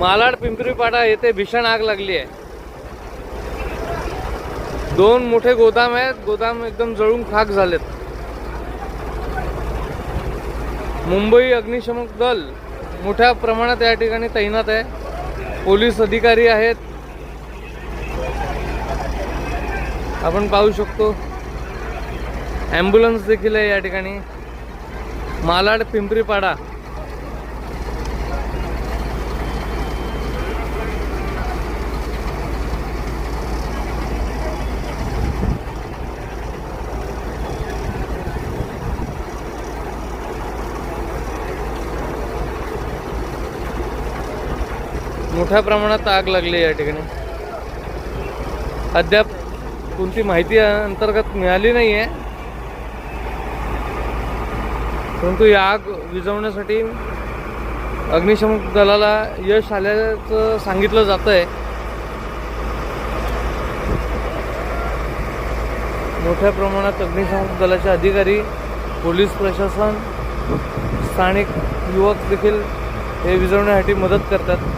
मालाड पिंपरीपाडा येथे भीषण आग लागली आहे। दोन मोठे गोदाम आहेत, गोदाम एकदम जळून खाक झालेत। मुंबई अग्निशमन दल मोठ्या प्रमाणात या ठिकाणी तैनात आहे, पोलीस अधिकारी आहेत, आपण पाहू शकतो। ॲम्ब्युलन्स देखील आहे या ठिकाणी। मालाड पिंपरीपाडा मोठ्या प्रमाणात आग लागली या ठिकाणी। अद्याप कोणती माहिती अंतर्गत मिळाली नाही आहे, परंतु ही आग विझवण्यासाठी अग्निशमन दलाला यश आल्याचं सांगितलं जात आहे। मोठ्या प्रमाणात अग्निशमन दलाचे अधिकारी, पोलीस प्रशासन, स्थानिक युवक देखील हे विझवण्यासाठी मदत करतात।